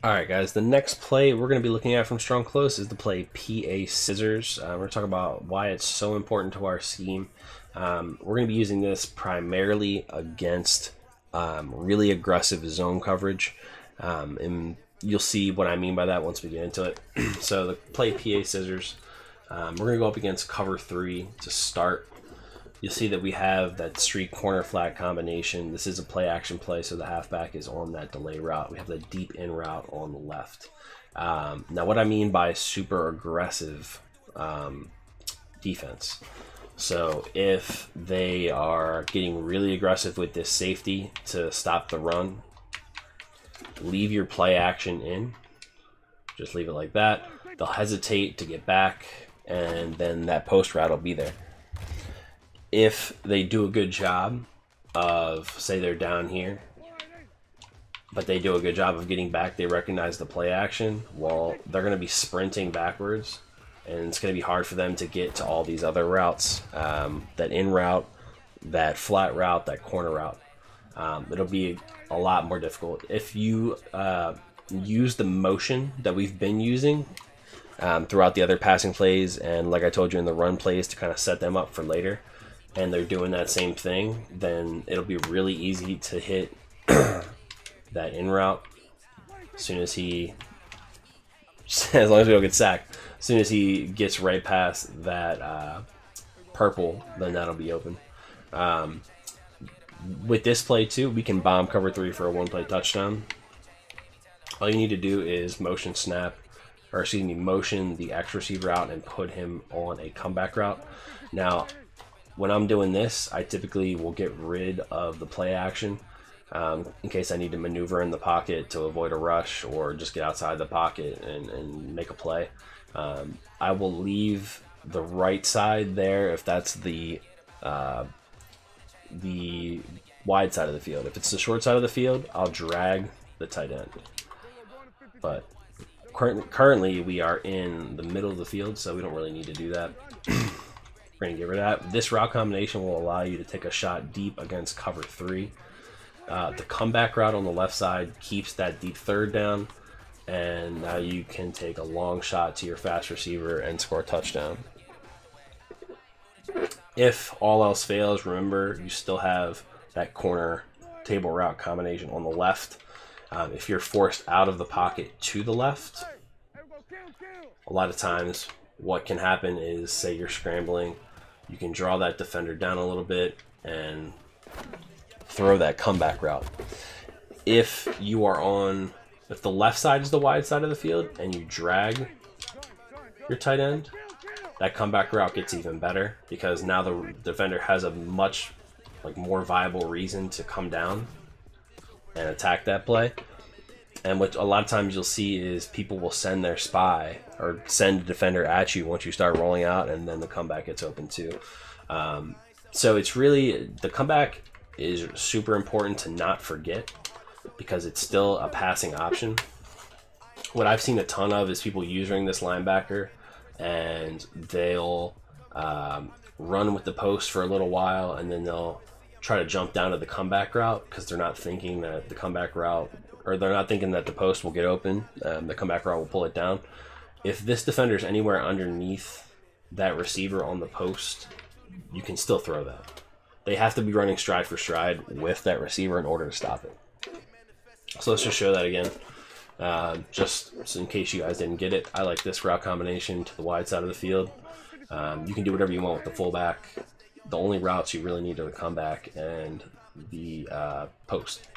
Alright guys, the next play we're going to be looking at from Strong Close is the play PA Scissors. We're going to talk about why it's so important to our scheme. We're going to be using this primarily against really aggressive zone coverage. And you'll see what I mean by that once we get into it. So the play PA Scissors, we're going to go up against cover 3 to start. You'll see that we have that street corner flat combination. This is a play action play, so the halfback is on that delay route. We have the deep in route on the left. Now what I mean by super aggressive defense. So if they are getting really aggressive with this safety to stop the run, leave your play action in. Just leave it like that. They'll hesitate to get back, and then that post route will be there. If they do a good job of, say they're down here, but they do a good job of getting back, they recognize the play action, well, they're going to be sprinting backwards, and it's going to be hard for them to get to all these other routes, that in route, that flat route, that corner route. It'll be a lot more difficult. If you use the motion that we've been using throughout the other passing plays, and like I told you in the run plays to kind of set them up for later, and they're doing that same thing, then it'll be really easy to hit that in route as soon as he, as long as we don't get sacked, as soon as he gets right past that purple, then that'll be open. With this play too, we can bomb cover 3 for a one-play touchdown. All you need to do is motion snap, or excuse me, motion the X receiver out and put him on a comeback route. Now, when I'm doing this, I typically will get rid of the play action in case I need to maneuver in the pocket to avoid a rush or just get outside the pocket and make a play. I will leave the right side there if that's the wide side of the field. If it's the short side of the field, I'll drag the tight end. But currently we are in the middle of the field, so we don't really need to do that. We're going to get rid of that. This route combination will allow you to take a shot deep against cover 3. The comeback route on the left side keeps that deep third down, and now you can take a long shot to your fast receiver and score a touchdown. If all else fails, remember you still have that corner table route combination on the left. If you're forced out of the pocket to the left, a lot of times what can happen is, say you're scrambling, you can draw that defender down a little bit and throw that comeback route. If you are on, if the left side is the wide side of the field and you drag your tight end, that comeback route gets even better because now the defender has a much more viable reason to come down and attack that play. And what a lot of times you'll see is people will send their spy or send a defender at you once you start rolling out, and then the comeback gets open too. So it's really, the comeback is super important to not forget because it's still a passing option. What I've seen a ton of is people using this linebacker, and they'll run with the post for a little while, and then they'll try to jump down to the comeback route because they're not thinking that the comeback route, or they're not thinking that the post will get open. The comeback route will pull it down. If this defender is anywhere underneath that receiver on the post, you can still throw that. They have to be running stride for stride with that receiver in order to stop it. So let's just show that again. Just in case you guys didn't get it, I like this route combination to the wide side of the field. You can do whatever you want with the fullback. The only routes you really need are the comeback and the post.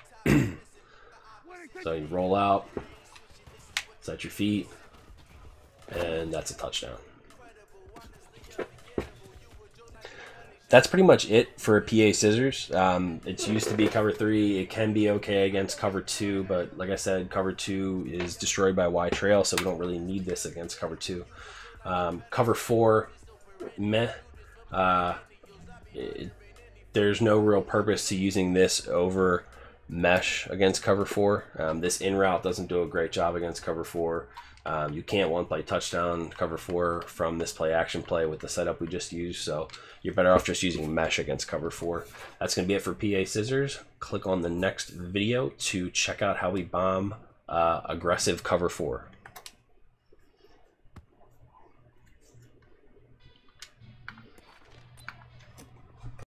So you roll out, set your feet, and that's a touchdown. That's pretty much it for PA Scissors. It's used to be cover 3. It can be okay against cover 2, but like I said, cover 2 is destroyed by Y trail, so we don't really need this against cover 2. Cover 4, meh. There's no real purpose to using this over mesh against cover 4. This in route doesn't do a great job against cover 4. You can't one play touchdown cover 4 from this play action play with the setup we just used, so you're better off just using mesh against cover 4. That's going to be it for PA Scissors. Click on the next video to check out how we bomb aggressive cover 4.